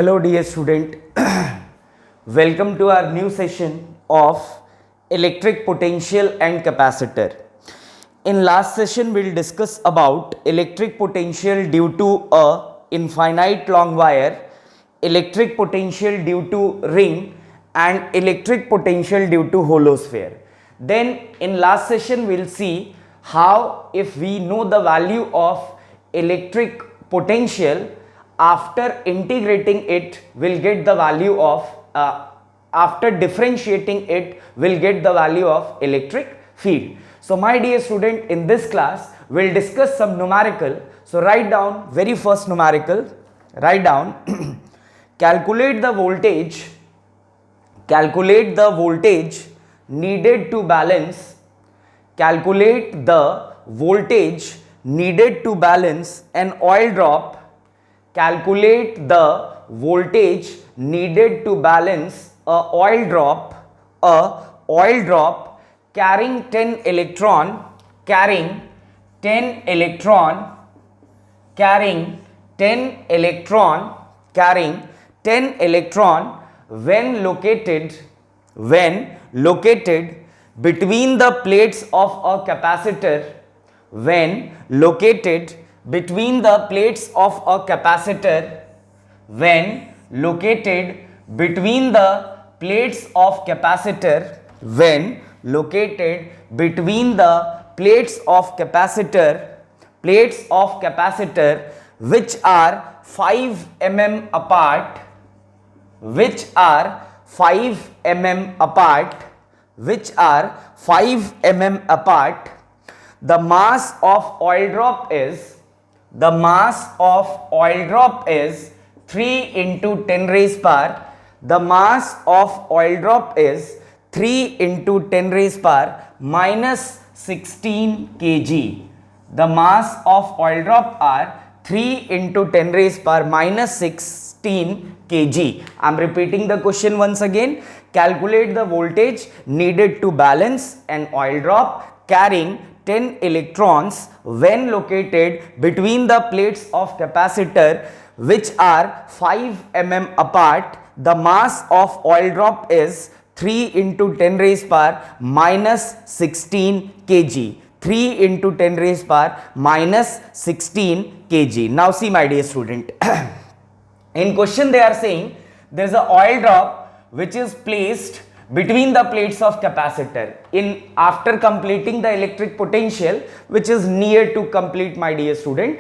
Hello dear student, welcome to our new session of electric potential and capacitor. In last session we'll discuss about electric potential due to a infinite long wire, electric potential due to ring and electric potential due to hollow sphere. Then in last session we'll see how if we know the value of electric potential, after integrating it we'll get the value of after differentiating it we'll get the value of electric field. So my dear student, in this class we'll discuss some numerical. So write down very first numerical, write down calculate the voltage needed to balance an oil drop. Calculate the voltage needed to balance a oil drop carrying 10 electron when located between the plates of a capacitor. When located between the plates of a capacitor, plates of capacitor which are 5 mm apart, the mass of oil drop is 3 into 10 raised power. The mass of oil drop is 3 into 10 raised power minus 16 kg. The mass of oil drop are 3 into 10 raised power minus 16 kg. I am repeating the question once again. Calculate the voltage needed to balance an oil drop carrying 10 electrons when located between the plates of capacitor which are 5 mm apart. The mass of oil drop is 3 into 10 raised power minus 16 kg. 3 into 10 raised power minus 16 kg. Now see my dear student, in question they are saying there is a oil drop which is placed between the plates of capacitor after completing the electric potential, which is near to complete my dear student.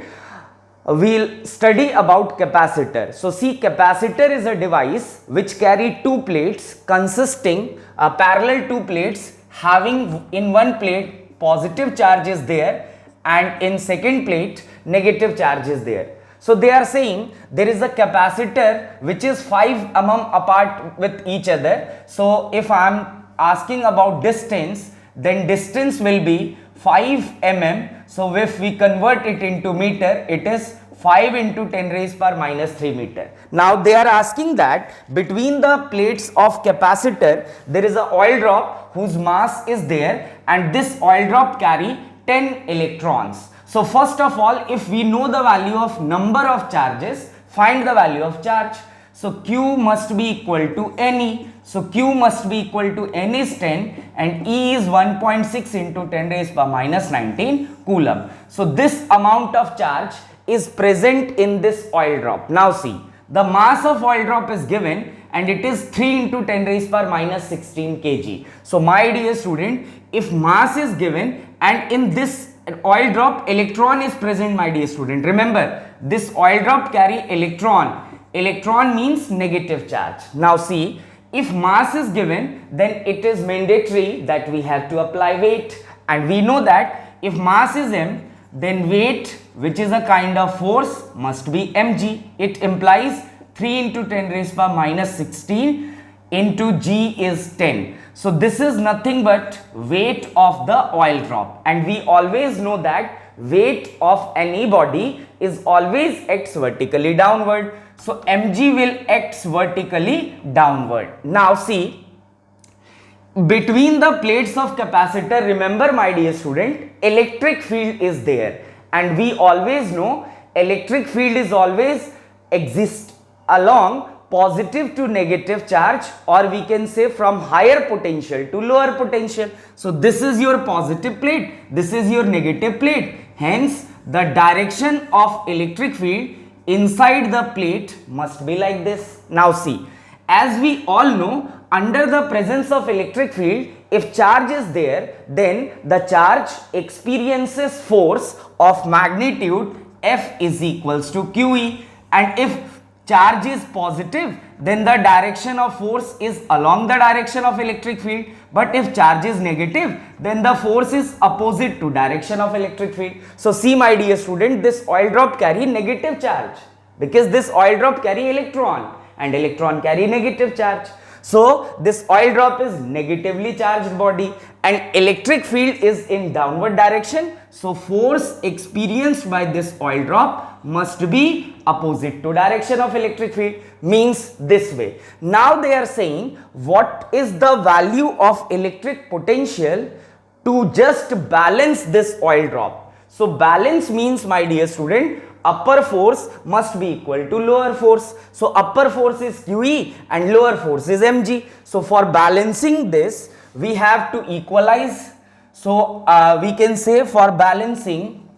We'll study about capacitor. So see, capacitor is a device which carry two plates consisting parallel two plates having in one plate positive charge is there and in second plate negative charge is there. So they are saying there is a capacitor which is 5 mm apart with each other. So if I am asking about distance, then distance will be 5 mm. So if we convert it into meter, it is 5 into 10 raised power minus 3 meter. Now they are asking that between the plates of capacitor there is a oil drop whose mass is there and this oil drop carry 10 electrons. So first of all, if we know the value of number of charges, find the value of charge. So Q must be equal to NE. So Q must be equal to N is 10 and E is 1.6 into 10 raised power minus 19 coulomb. So this amount of charge is present in this oil drop. Now see, the mass of oil drop is given and it is 3 into 10 raised power minus 16 kg. So my dear student, if mass is given and in this oil drop electron is present, my dear student, remember this oil drop carry electron. Electron means negative charge. Now see, if mass is given, then it is mandatory that we have to apply weight, and we know that if mass is m, then weight, which is a kind of force, must be mg. It implies 3 into 10 raised power minus 16 into g is 10. So this is nothing but weight of the oil drop, and we always know that weight of any body is always acts vertically downward. So mg will acts vertically downward. Now see, between the plates of capacitor, remember my dear student, electric field is there, and we always know electric field is always exist along positive to negative charge, or we can say from higher potential to lower potential. So this is your positive plate, this is your negative plate. Hence the direction of electric field inside the plate must be like this. Now see, as we all know, under the presence of electric field, if charge is there, then the charge experiences force of magnitude F is equals to QE, and if charge is positive, then the direction of force is along the direction of electric field. But if charge is negative, then the force is opposite to direction of electric field. So see my dear student, this oil drop carry negative charge, because this oil drop carry electron and electron carry negative charge. So this oil drop is negatively charged body and electric field is in downward direction. So force experienced by this oil drop must be opposite to direction of electric field, means this way. Now they are saying what is the value of electric potential to just balance this oil drop. So balance means, my dear student, upper force must be equal to lower force. So upper force is QE and lower force is mg. So for balancing this, we have to equalize. So we can say for balancing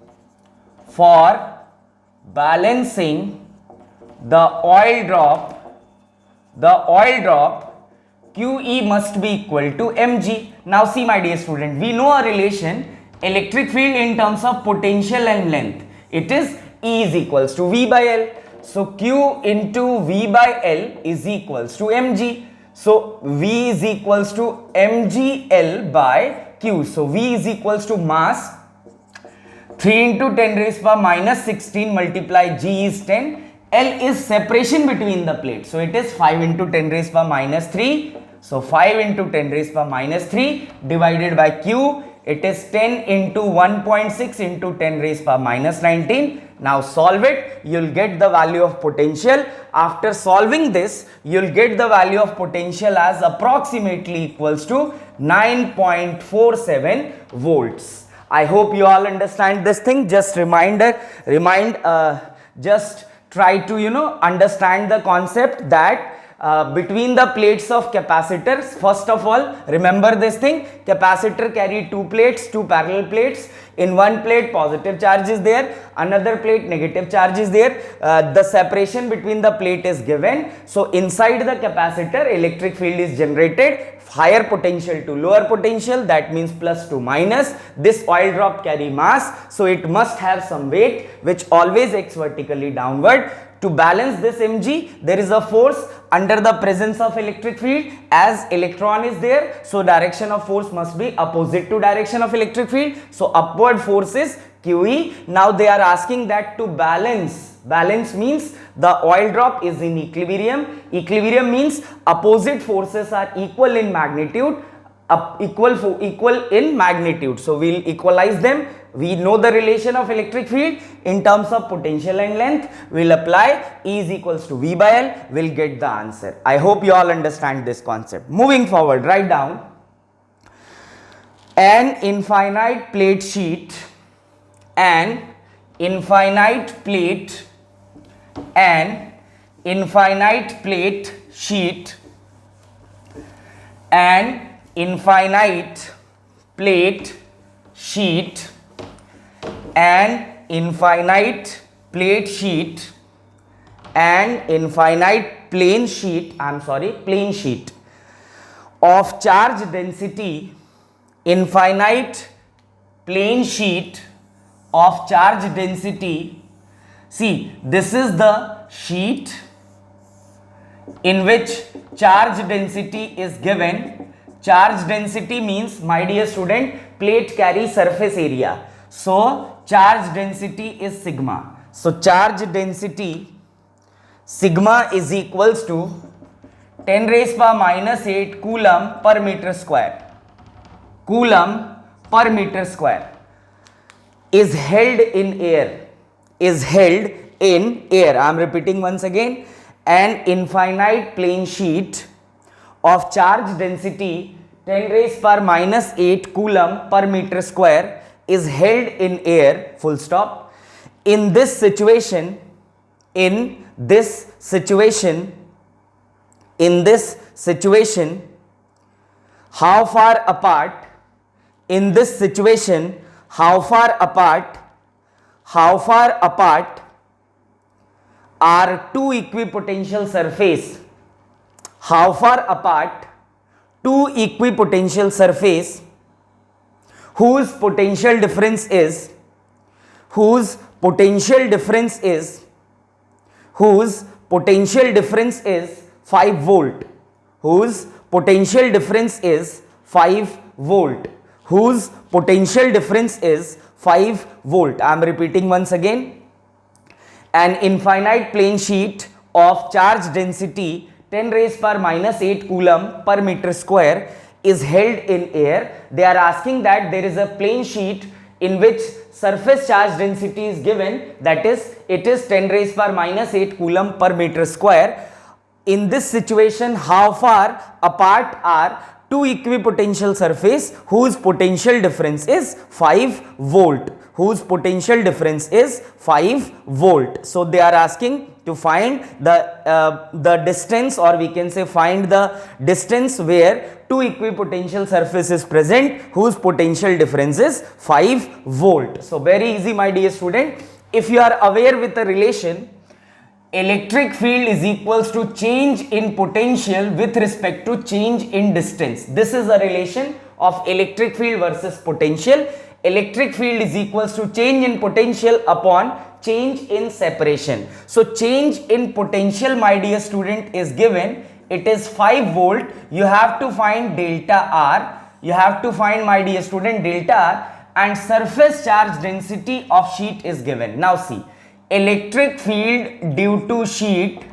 the oil drop QE must be equal to mg. Now see my dear student, we know a relation electric field in terms of potential and length. It is E is equals to V by L. So Q into V by L is equals to mg. So V is equals to mgl by Q. So V is equals to mass 3 into 10 raised power minus 16 multiply G is 10. L is separation between the plates. So it is 5 into 10 raised power minus 3. So 5 into 10 raised power minus 3 divided by Q. It is 10 into 1.6 into 10 raised power minus 19. Now solve it, you'll get the value of potential. After solving this, you'll get the value of potential as approximately equals to 9.47 volts. I hope you all understand this thing. Just just try to understand the concept that between the plates of capacitors, first of all remember this thing, capacitor carry two plates, two parallel plates. In one plate positive charge is there, another plate negative charge is there. The separation between the plate is given. So inside the capacitor electric field is generated, higher potential to lower potential, that means plus to minus. This oil drop carry mass, so it must have some weight which always acts vertically downward. To balance this mg, there is a force under the presence of electric field. As electron is there, so direction of force must be opposite to direction of electric field. So upward force is QE. Now they are asking that to balance. Balance means the oil drop is in equilibrium. Equilibrium means opposite forces are equal in magnitude. Equal in magnitude. So we'll equalize them. We know the relation of electric field in terms of potential and length. We'll apply E is equals to V by L. We'll get the answer. I hope you all understand this concept. Moving forward, write down an infinite plate sheet. An infinite plate sheet. An infinite plate sheet. An infinite plate sheet. An infinite plane sheet of charge density. Infinite plane sheet of charge density. See, this is the sheet in which charge density is given. Charge density means, my dear student, plate carry surface area. So charge density is sigma. So charge density sigma is equals to 10 raised power minus 8 coulomb per meter square. Coulomb per meter square is held in air. I am repeating once again. An infinite plane sheet of charge density 10 raised power minus 8 coulomb per meter square is held in air, full stop. In this situation, in this situation, how far apart, in this situation, how far apart are two equipotential surface, how far apart two equipotential surface whose potential difference is 5 volt, whose potential difference is 5 volt, whose potential difference is 5 volt. I am repeating once again. An infinite plane sheet of charge density 10 raised power minus 8 coulomb per meter square is held in air. They are asking that there is a plane sheet in which surface charge density is given, that is it is 10 raised power minus 8 coulomb per meter square. In this situation, how far apart are two equipotential surface whose potential difference is 5 volt, whose potential difference is 5 volt. So they are asking to find the distance, or we can say find the distance where two equipotential surface is present whose potential difference is 5 volt. So very easy, my dear student. If you are aware with the relation, electric field is equals to change in potential with respect to change in distance. This is a relation of electric field versus potential. Electric field is equals to change in potential upon change in separation. So change in potential, my dear student, is given. It is 5 volt. You have to find delta R. You have to find, my dear student, delta R, and surface charge density of sheet is given. Now see, electric field due to sheet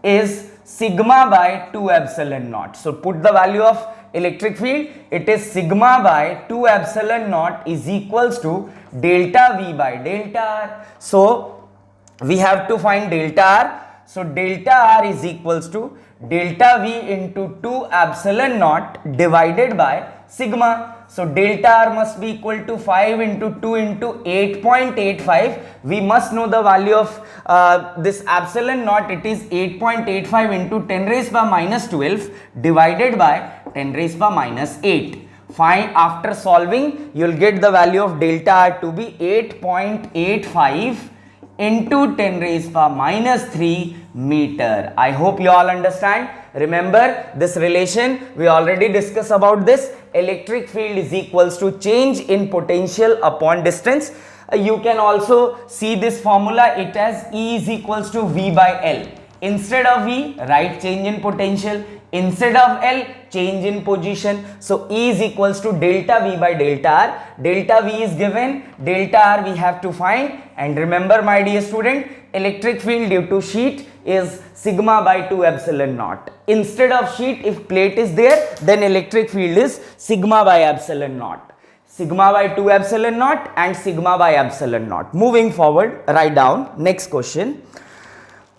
is sigma by 2 epsilon naught. So put the value of electric field. It is sigma by 2 epsilon naught is equals to delta V by delta R. So we have to find delta R. So delta R is equals to delta V into 2 epsilon naught divided by sigma. So delta R must be equal to 5 into 2 into 8.85. We must know the value of this epsilon naught. It is 8.85 into 10 raised by minus 12 divided by 10 raised by minus 8. Find, after solving, you will get the value of delta R to be 8.85 into 10 raised by minus 3 meter. I hope you all understand. Remember this relation, we already discussed about this. Electric field is equals to change in potential upon distance. You can also see this formula, it as E is equals to V by L. Instead of V, write change in potential. Instead of L, change in position. So E is equals to delta V by delta R. Delta V is given, delta R we have to find. And remember, my dear student, electric field due to sheet is sigma by 2 epsilon naught. Instead of sheet, if plate is there, then electric field is sigma by epsilon naught. Sigma by 2 epsilon naught and sigma by epsilon naught. Moving forward, write down next question.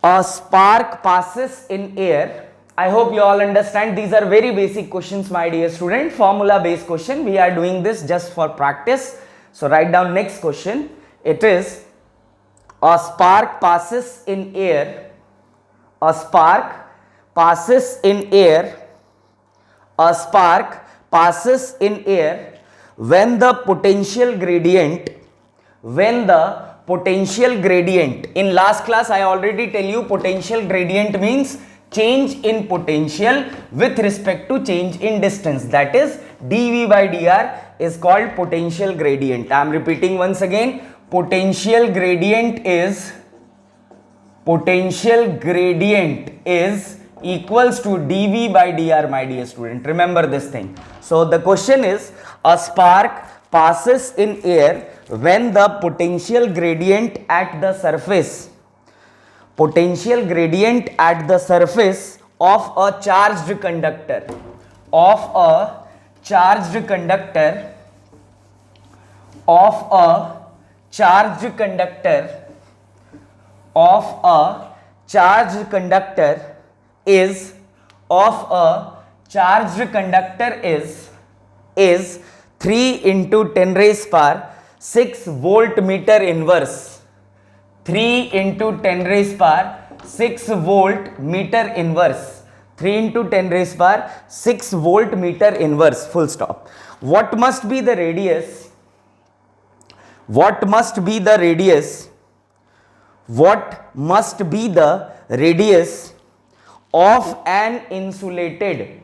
A spark passes in air. I hope you all understand. These are very basic questions, my dear student. Formula based question. We are doing this just for practice. So write down next question. It is, a spark passes in air. A spark passes in air. A spark passes in air when the potential gradient, in last class I already tell you potential gradient means change in potential with respect to change in distance, that is dV by dr is called potential gradient. I am repeating once again, potential gradient is equals to dV by dr, my dear student. Remember this thing. So the question is, a spark passes in air when the potential gradient at the surface of a charged conductor is 3 into 10 raised power 6 voltmeter inverse. 3 into 10 raised power 6 volt meter inverse. 3 into 10 raised power 6 volt meter inverse, full stop. What must be the radius? What must be the radius? What must be the radius of an insulated?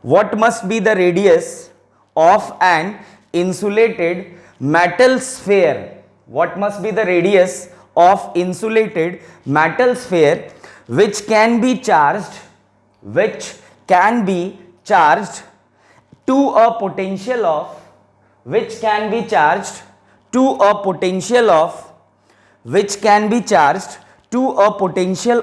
What must be the radius of an insulated metal sphere? What must be the radius of insulated metal sphere which can be charged to a potential of which can be charged to a potential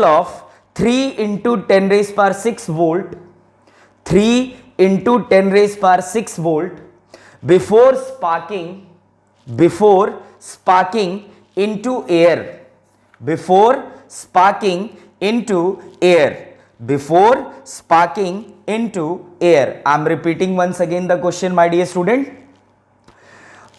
of 3 into 10 raised power 6 volt, 3 into 10 raised power 6 volt before sparking into air. Before sparking into air. I'm repeating once again the question, my dear student.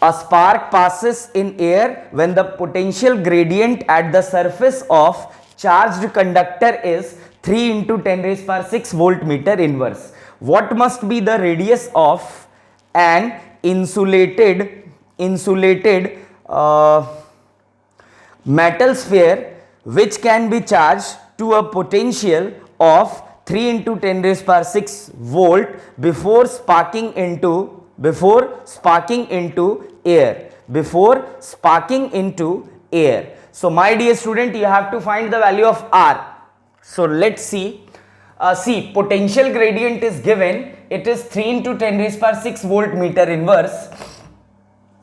A spark passes in air when the potential gradient at the surface of charged conductor is 3 into 10 raised power 6 volt meter inverse. What must be the radius of an insulated metal sphere which can be charged to a potential of 3 into 10 raised power 6 volt before sparking into air. So my dear student, you have to find the value of R. So let's see. See, potential gradient is given. It is 3 into 10 raised power 6 volt meter inverse.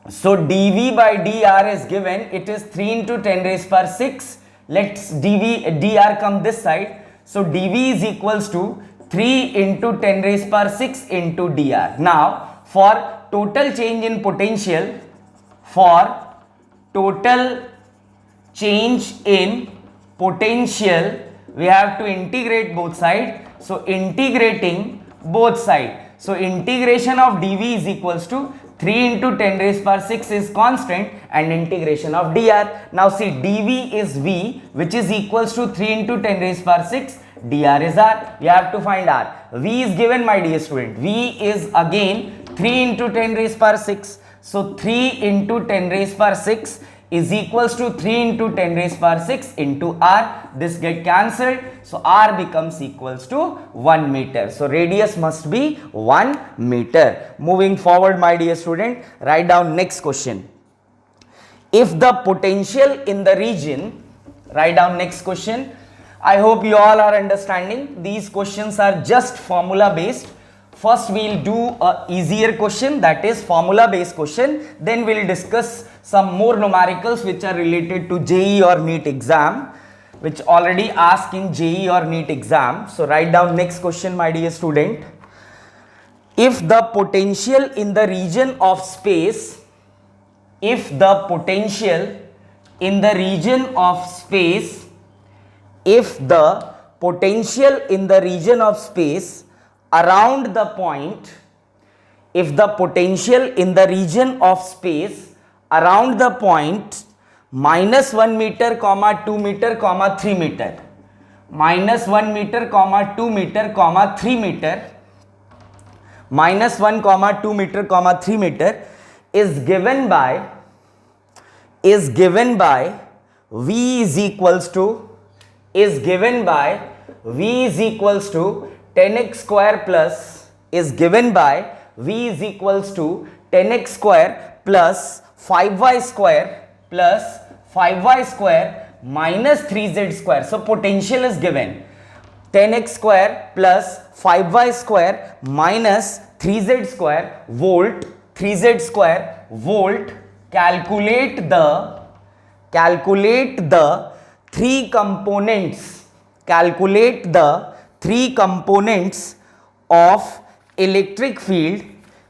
So dV by dr is given. It is 3 into 10 raised power 6. Let's dr come this side. So dV is equals to 3 into 10 raised power 6 into dr. Now for total change in potential, we have to integrate both sides. So integrating both sides. So integration of dV is equals to 3 into 10 raised power 6 is constant and integration of dr. Now see, dV is V, which is equals to 3 into 10 raised power 6. dr is R. You have to find R. V is given, my dear student. V is again 3 into 10 raised power 6. So 3 into 10 raised power 6 is equals to 3 into 10 raised power 6 into R. This get cancelled. So R becomes equals to 1 meter. So radius must be 1 meter. Moving forward, my dear student, write down next question. If the potential in the region, write down next question. I hope you all are understanding. These questions are just formula based. First we will do a easier question, that is formula based question. Then we will discuss some more numericals which are related to JEE or NEET exam, which already asked in JEE or NEET exam. So write down next question, my dear student. If the potential in the region of space, if the potential in the region of space around the point, if the potential in the region of space around the point minus 1 meter, 2 meter, 3 meter, minus 1 meter, 2 meter, 3 meter, minus 1, 2 meter, 3 meter is given by V is equals to 10x square plus is given by V is equals to 10x square plus 5y square minus 3z square. So potential is given 10x square plus 5y square minus 3z square volt, 3z square volt. Calculate the three components. Calculate the three components of electric field.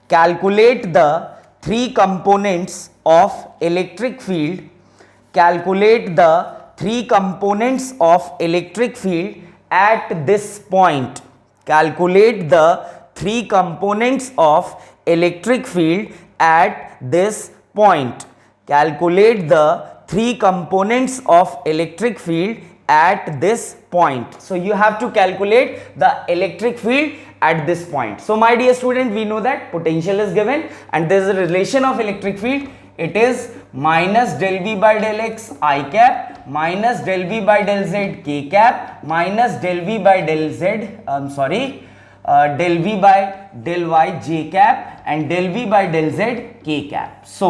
Calculate the three components of electric field. Calculate the three components of electric field at this point. Calculate the three components of electric field at this point. calculate the three components of electric field at this point. So you have to calculate the electric field at this point. So my dear student, we know that potential is given and there is a relation of electric field. It is minus del V by del X I cap minus del V by del Z K cap minus del V by del Z, del V by del Y J cap and del V by del Z K cap. So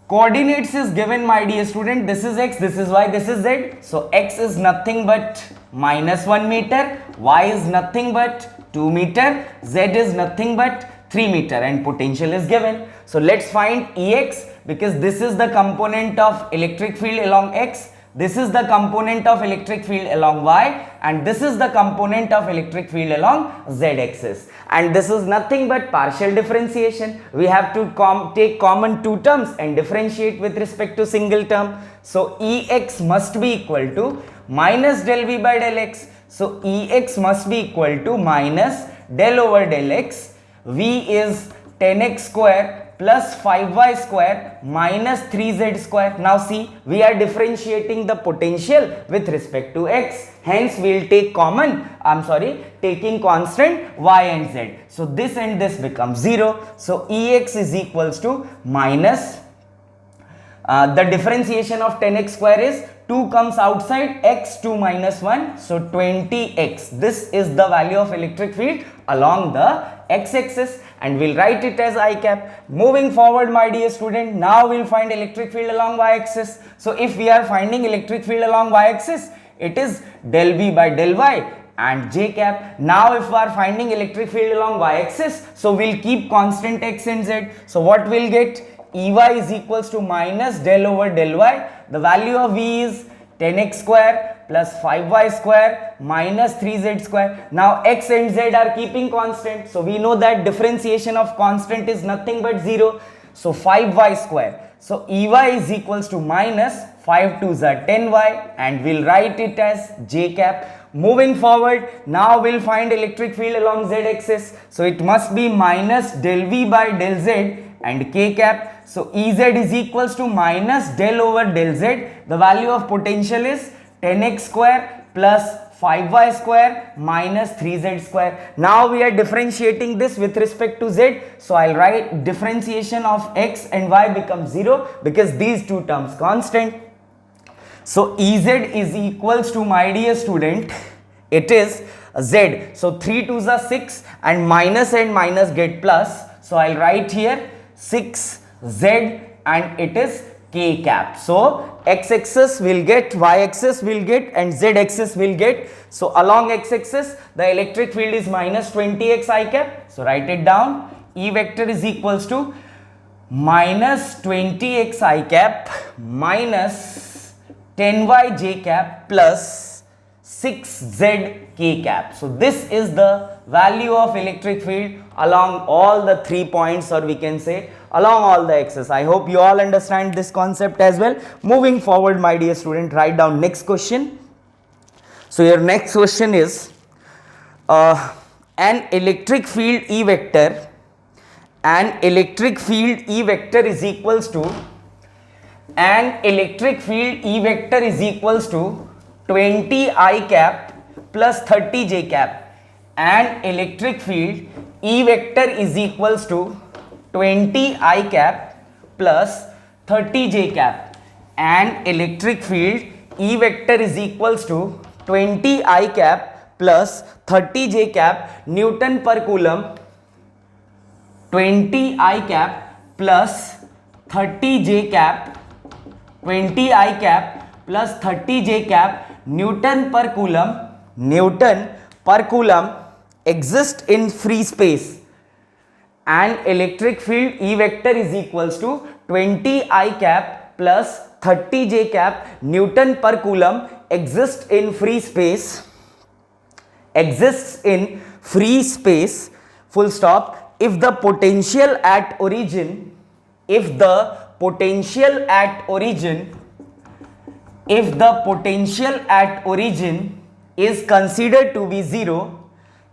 coordinates is given, my dear student. This is X, this is Y, this is Z. So X is nothing but minus 1 meter, Y is nothing but 2 meter, Z is nothing but 3 meter, and potential is given. So let's find Ex, because this is the component of electric field along X, this is the component of electric field along Y, and this is the component of electric field along Z axis. And this is nothing but partial differentiation. We have to take common two terms and differentiate with respect to single term. So Ex must be equal to minus del V by del X. So Ex must be equal to minus del over del X. V is 10x square plus 5y square minus 3z square. Now see, we are differentiating the potential with respect to X. Hence, we will take taking constant y and z. So this and this becomes 0. So Ex is equals to minus, the differentiation of 10x square is 2 comes outside, x 2 minus 1, so 20x. This is the value of electric field along the x-axis, and we'll write it as I cap. Moving forward, my dear student, now we'll find electric field along y-axis. So if we are finding electric field along y-axis, it is del V by del Y and J cap. Now if we are finding electric field along y-axis, so we'll keep constant x and z. So what we'll get? Ey is equals to minus del over del Y. The value of V is 10x square plus 5y square minus 3z square. Now x and z are keeping constant. So we know that differentiation of constant is nothing but 0. So 5y square. So Ey is equals to minus 5 2s are 10y, and we'll write it as J cap. Moving forward, now we'll find electric field along z axis. So it must be minus del V by del Z and K cap. So Ez is equals to minus del over del Z. The value of potential is 10x square plus 5y square minus 3z square. Now we are differentiating this with respect to z. So I'll write differentiation of x and y becomes 0 because these two terms constant. So Ez is equals to, my dear student, it is z. So 3 2s are 6 and minus get plus. So I'll write here 6z and it is K cap. So x axis will get, y axis will get, and z axis will get. So along x axis the electric field is minus 20x I cap. So write it down. E vector is equals to minus 20x I cap minus 10y j cap plus 6z k cap. So this is the value of electric field along all the 3 points, or we can say along all the axes. I hope you all understand this concept as well. Moving forward, my dear student, write down next question. So your next question is an electric field E vector, an electric field E vector is equals to, an electric field E vector is equals to 20 I cap plus 30 j cap. And electric field E vector is equals to 20 I cap plus 30 j cap. And electric field E vector is equals to 20 I cap plus 30 j cap Newton per coulomb. 20 I cap plus 30 j cap, 20 I cap plus 30 j cap Newton per coulomb. Newton per coulomb exists in free space, and electric field E vector is equals to 20 I cap plus 30 j cap Newton per coulomb exists in free space, full stop, if the potential at origin, if the potential at origin is considered to be 0,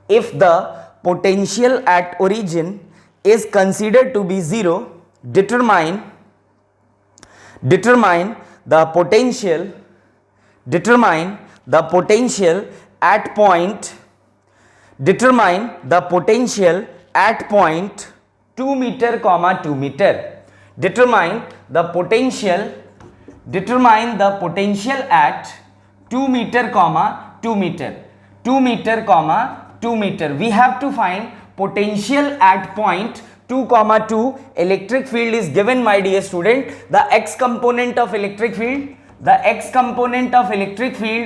if the potential at origin is considered to be 0, determine determine the potential at point, determine the potential at point 2 meter comma 2 meter, determine the potential at 2 meter comma 2 meter, 2 meter comma 2 meter. We have to find potential at point 2 comma 2. Electric field is given, my dear student. The x component of electric field,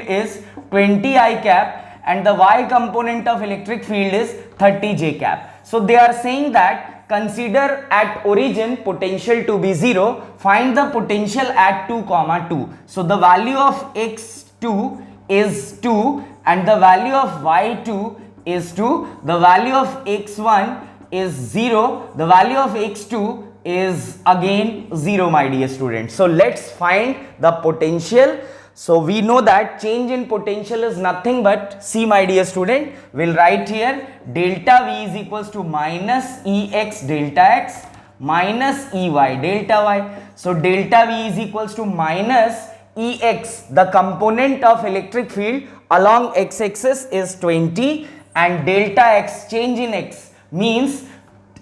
is 20 I cap and the y component of electric field is 30 j cap. So they are saying that consider at origin potential to be 0, find the potential at 2 comma 2. So the value of x2 is 2 and the value of y2 is 2, the value of x1 is 0, the value of x2 is again 0, my dear student. So let's find the potential. So we know that change in potential is nothing but, see my dear student, we'll write here delta V is equals to minus Ex delta x minus Ey delta y. So delta V is equals to minus Ex, the component of electric field along x-axis is 20 and delta x, change in x, means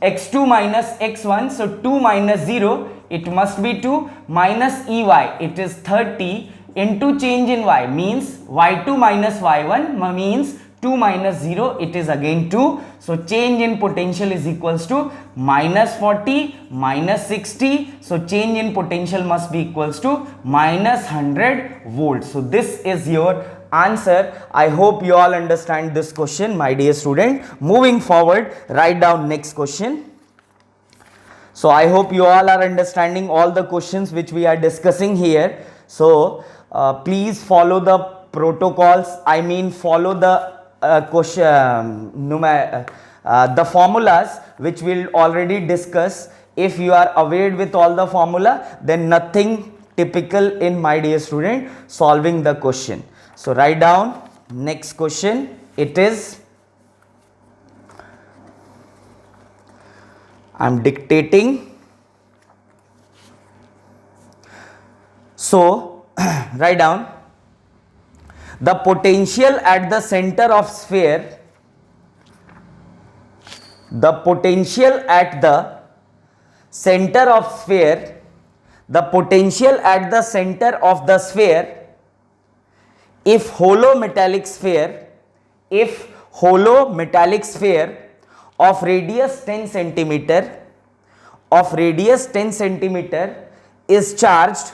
x2 minus x1, so 2 minus 0, it must be 2, minus Ey, it is 30, into change in y, means y2 minus y1 means 2 minus 0, it is again 2. So change in potential is equals to minus 40 minus 60. So change in potential must be equals to minus 100 volts. So this is your answer. I hope you all understand this question, my dear student. Moving forward, write down next question. So I hope you all are understanding all the questions which we are discussing here. So please follow the protocols, I mean follow the the formulas which we'll already discuss. If you are aware with all the formula, then nothing typical in, my dear student, solving the question. So write down next question. It is, I'm dictating. So write down the potential at the center of sphere, the potential at the center of sphere, the potential at the center of the sphere if hollow metallic sphere, of radius 10 centimeter, is charged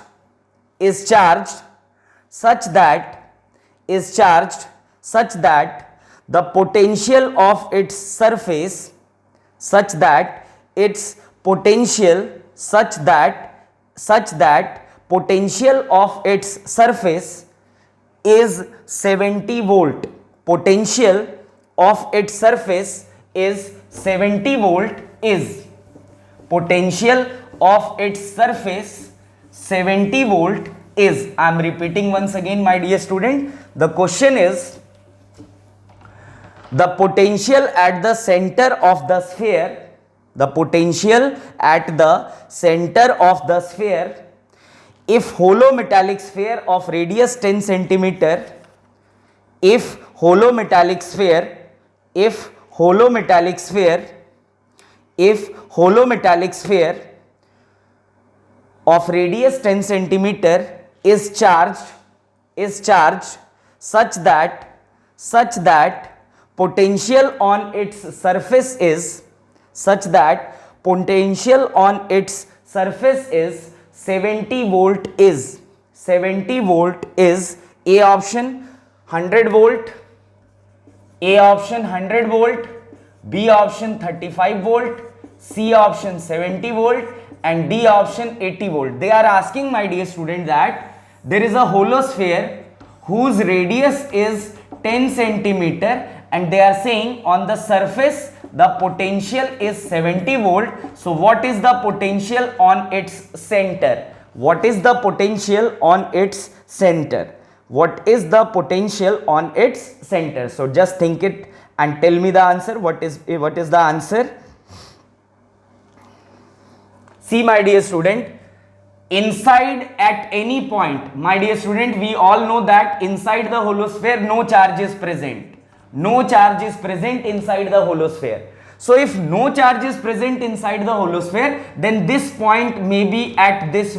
such that the potential of its surface is 70 volt. Potential of its surface is 70 volt is. Potential of its surface 70 volt is. I am repeating once again, my dear student. The question is the potential at the center of the sphere, if hollow metallic sphere of radius 10 centimeter, if hollow metallic sphere of radius 10 centimeter is charged such that potential on its surface is 70 volt is. A option 100 volt, B option 35 volt, C option 70 volt and D option 80 volt. They are asking, my dear student, that there is a hollow sphere whose radius is 10 centimeter and they are saying on the surface the potential is 70 volt. So what is the potential on its center? So just think it and tell me the answer. What is the answer? See, my dear student, inside at any point, my dear student, we all know that inside the holosphere no charge is present. No charge is present inside the holosphere. So if no charge is present inside the holosphere, then this point may be at this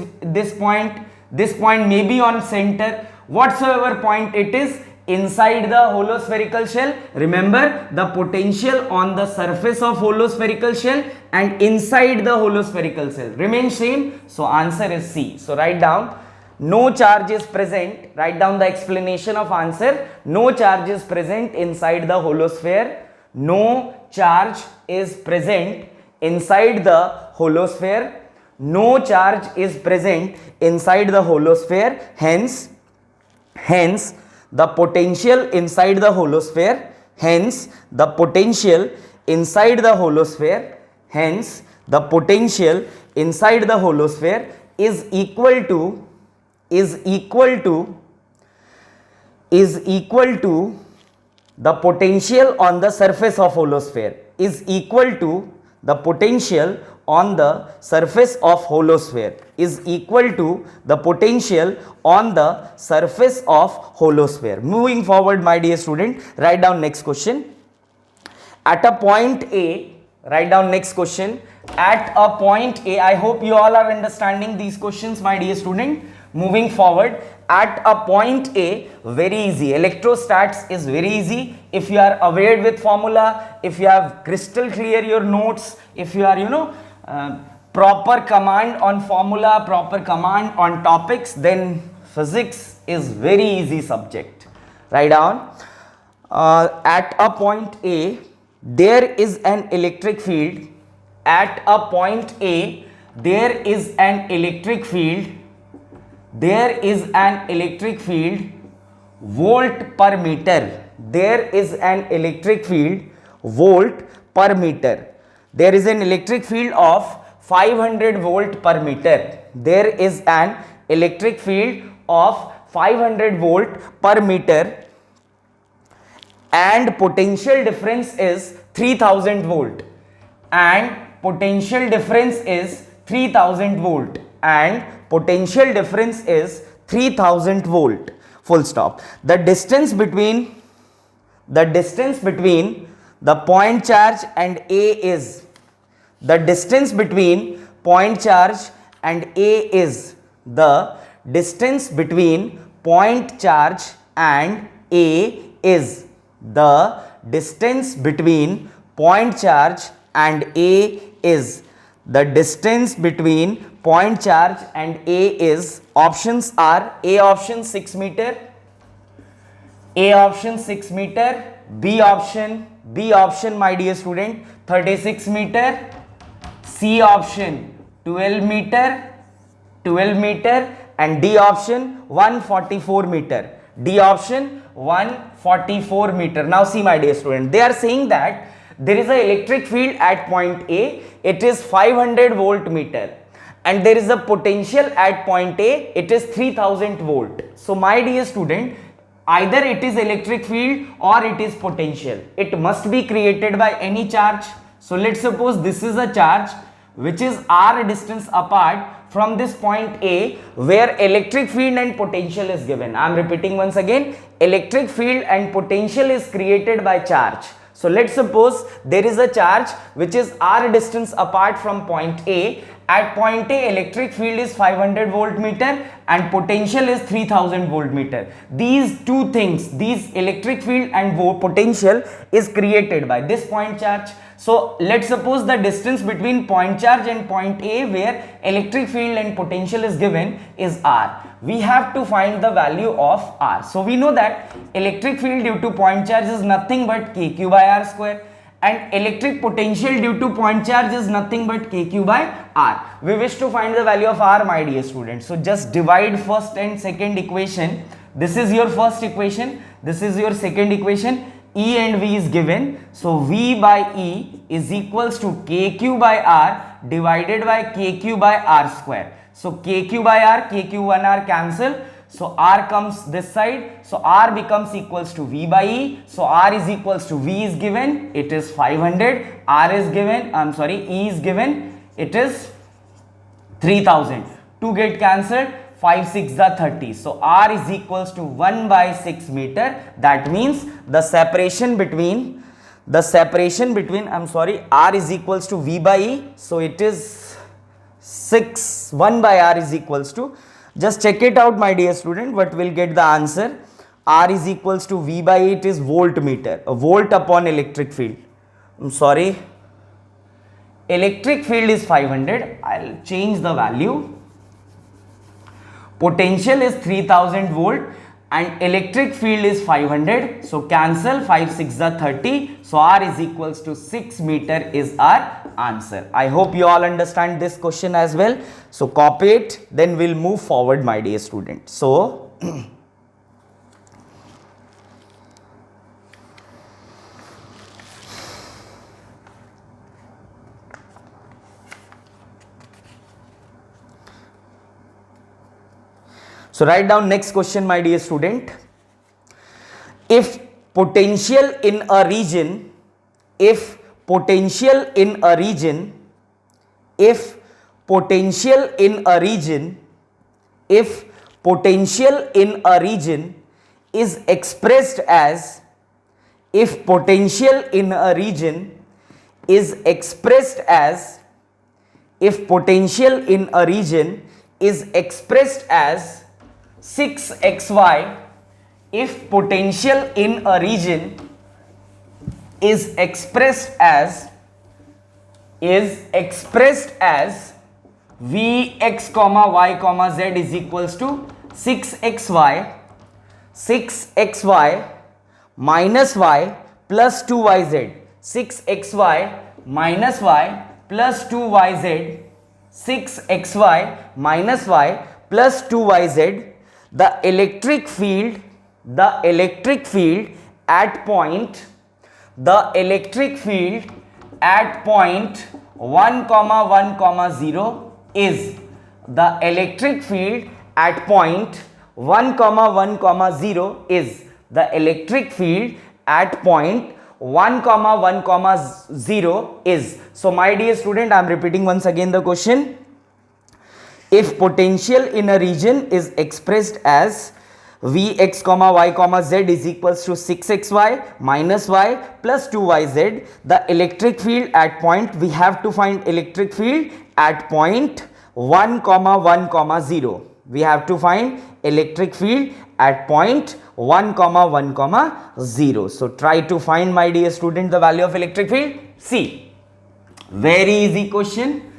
point may be on center, whatsoever point it is inside the holospherical shell. Remember, the potential on the surface of holospherical shell and inside the holospherical shell remain same. So answer is C. So write down no charge is present. Write down the explanation of answer. No charge is present inside the holosphere. No charge is present inside the holosphere. No charge is present inside the holosphere. Hence the potential inside the holosphere, hence the potential inside the holosphere, hence the potential inside the holosphere is equal to the potential on the surface of holosphere, is equal to the potential on the surface of holosphere, is equal to the potential on the surface of holosphere. Moving forward, my dear student, write down next question. At a point A, write down next question. At a point A, I hope you all are understanding these questions, my dear student. Moving forward, at a point A, very easy. Electrostats is very easy. If you are aware with formula, if you have crystal clear your notes, if you are, proper command on formula, proper command on topics, then physics is very easy subject. Write down, at a point A, there is an electric field. At a point A, there is an electric field. There is an electric field, volt per meter. There is an electric field, volt per meter. There is an electric field of 500 volt per meter. There is an electric field of 500 volt per meter, and potential difference is 3000 volt. And potential difference is 3000 volt. And potential difference is 3000 volt. Full stop. The distance between the point charge and A is, the distance between point charge and A is, the distance between point charge and A is, the distance between point charge and A is, the distance between point charge and A is, options are A option 6 meter, A option 6 meter, B option my dear student 36 meter, C option 12 meter and D option 144 meter. D option 144 meter. Now see my dear student, they are saying that there is an electric field at point A, it is 500 volt meter, and there is a potential at point A, it is 3000 volt. So my dear student, either it is electric field or it is potential. It must be created by any charge. So let's suppose this is a charge which is r distance apart from this point A, where electric field and potential is given. I am repeating once again, electric field and potential is created by charge. So let's suppose there is a charge which is r distance apart from point A. At point A, electric field is 500 volt meter and potential is 3000 volt meter. These two things, these electric field and potential is created by this point charge. So let's suppose the distance between point charge and point A, where electric field and potential is given, is r. We have to find the value of r. So we know that electric field due to point charge is nothing but kq by r square, and electric potential due to point charge is nothing but kq by r. We wish to find the value of r, my dear students. So just divide first and second equation. This is your first equation, this is your second equation. E and V is given, so V by E is equals to kq by r divided by kq by r square. So kq by r, kq1r cancel, so r comes this side, so r becomes equals to V by E. So r is equals to, V is given, it is 500, r is given, E is given, it is 3000. 2 get cancelled, 5 6 the 30. So r is equals to 1 by 6 meter. That means the separation between I'm sorry, r is equals to v by e. So it is 1 by r is equals to, just check it out my dear student, what will get the answer. R is equals to v by e, it is voltmeter, a volt upon electric field. I'm sorry, electric field is 500. I'll change the value. Potential is 3000 volt and electric field is 500. So cancel, 5 6 the 30. So r is equals to 6 meter is our answer. I hope you all understand this question as well. So copy it, then we'll move forward my dear student. So so write down next question my dear student. If potential in a region, if potential in a region is expressed as, if potential in a region is expressed as 6xy, if potential in a region is expressed as Vx comma y comma z is equals to 6xy minus y plus 2yz, 6xy minus y plus 2yz, 6xy minus y plus 2yz, the electric field at point 1 comma 1 comma 0 is, the electric field at point 1 comma 1 comma 0 is, the electric field at point 1 comma 1 comma 0 is. So my dear student, I am repeating once again the question. If potential in a region is expressed as Vx comma y comma z is equals to 6xy minus y plus 2yz, the electric field at point, we have to find electric field at point 1 comma 1 comma 0. We have to find electric field at point 1 comma 1 comma 0. So try to find my dear student the value of electric field. See, very easy question.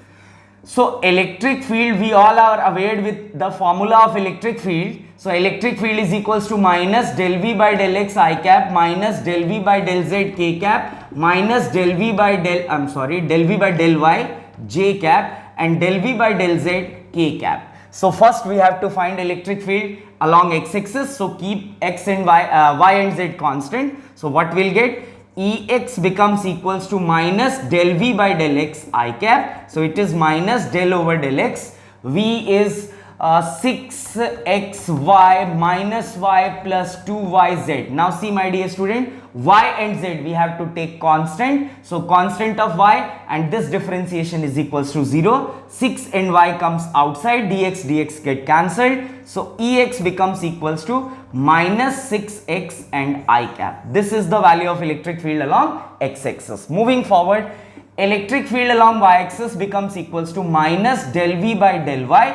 So electric field, we all are aware with the formula of electric field. So electric field is equals to minus del v by del x I cap minus del v by del z k cap minus del v by del y j cap and del v by del z k cap. So first we have to find electric field along x-axis. So keep x and y and z constant. So what we'll get? Ex becomes equals to minus del v by del x I cap. So it is minus del over del x. V is 6xy minus y plus 2yz. Now see my dear student, y and z we have to take constant. So constant of y and this differentiation is equals to 0. 6 and y comes outside, dx get cancelled. So Ex becomes equals to minus 6x and I cap. This is the value of electric field along x-axis. Moving forward, electric field along y-axis becomes equals to minus del v by del y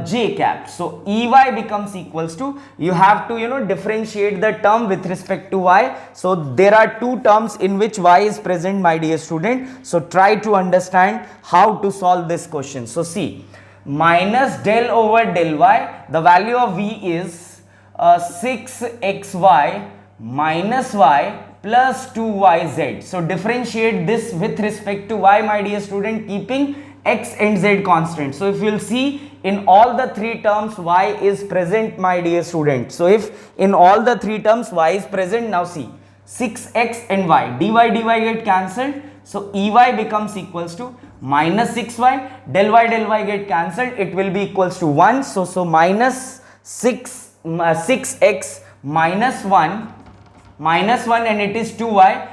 j cap. So Ey becomes equals to, you have to differentiate the term with respect to y. So there are two terms in which y is present my dear student. So try to understand how to solve this question. So see, minus del over del y, the value of v is 6xy minus y plus 2yz. So differentiate this with respect to y my dear student, keeping x and z constant. So if you will see, in all the three terms y is present my dear student. So if in all the three terms y is present, now see 6x and y, dy get cancelled. So Ey becomes equals to minus 6y, del y get cancelled, it will be equals to 1. So minus 6x minus 1 and it is 2y.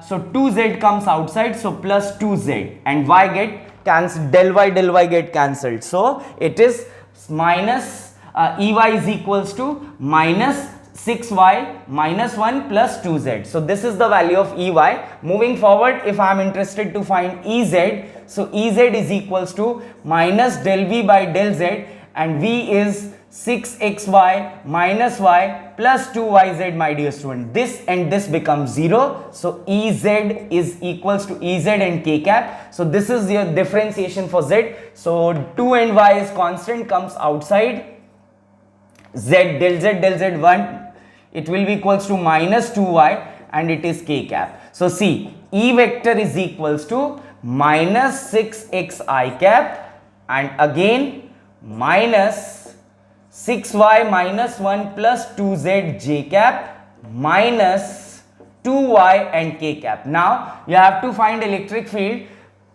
So 2z comes outside, so plus 2z and y get del y get cancelled. So it is minus Ey is equals to minus 6y minus 1 plus 2z. So this is the value of Ey. Moving forward, if I am interested to find Ez, so Ez is equals to minus del v by del z, and v is 6xy minus y plus 2yz, my dear student. This and this becomes 0. So Ez is equals to Ez and k cap. So this is your differentiation for z. So 2 and y is constant, comes outside. Z del z 1, it will be equals to minus 2y, and it is k cap. So see, E vector is equals to minus 6xi cap, and again minus 6y minus 1 plus 2z j cap minus 2y and k cap. Now you have to find electric field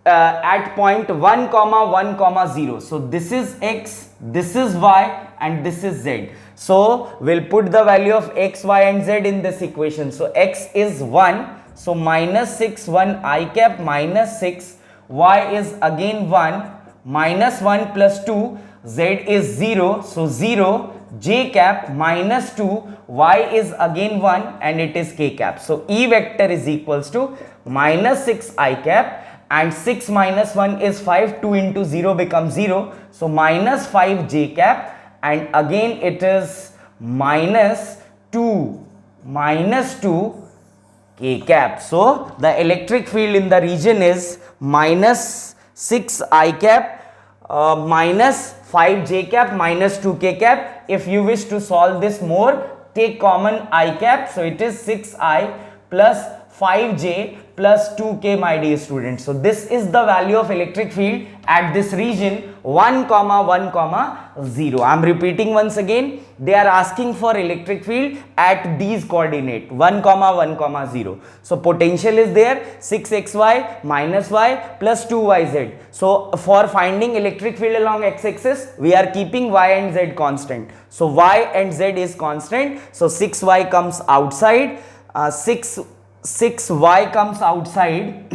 at point 1 comma 1 comma 0. So this is x, this is y, and this is z. So we'll put the value of x, y and z in this equation. So x is 1, so minus 6 1 I cap minus 6, y is again 1, minus 1 plus 2, z is 0, so 0, j cap minus 2, y is again 1, and it is k cap. So E vector is equals to minus 6 I cap, and 6 minus 1 is 5, 2 into 0 becomes 0, so minus 5 j cap, and again it is minus 2 k cap. So the electric field in the region is minus 6 I cap minus 5 j cap minus 2 k cap. If you wish to solve this more, take common I cap, so it is 6i plus 5j plus 2k, my dear students. So this is the value of electric field at this region 1 comma 1 comma 0. I am repeating once again, they are asking for electric field at these coordinate 1 comma 1 comma 0. So potential is there 6xy minus y plus 2yz. So for finding electric field along x-axis, we are keeping y and z constant. So y and z is constant, so 6y comes outside, 6y comes outside,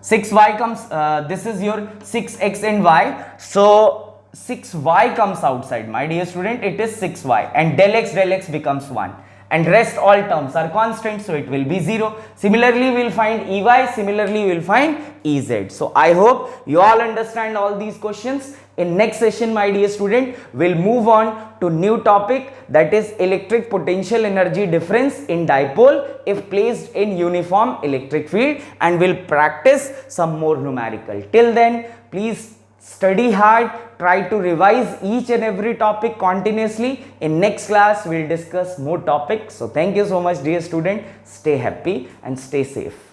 6y comes, this is your 6x and y, so 6y comes outside, my dear student, it is 6y, and del x becomes 1, and rest all terms are constant, so it will be 0. Similarly, we will find Ey, similarly we will find Ez. So I hope you all understand all these questions. In next session, my dear student, we'll move on to new topic, that is electric potential energy difference in dipole if placed in uniform electric field, and we'll practice some more numerical. Till then, please study hard, try to revise each and every topic continuously. In next class, we'll discuss more topics. So thank you so much, dear student. Stay happy and stay safe.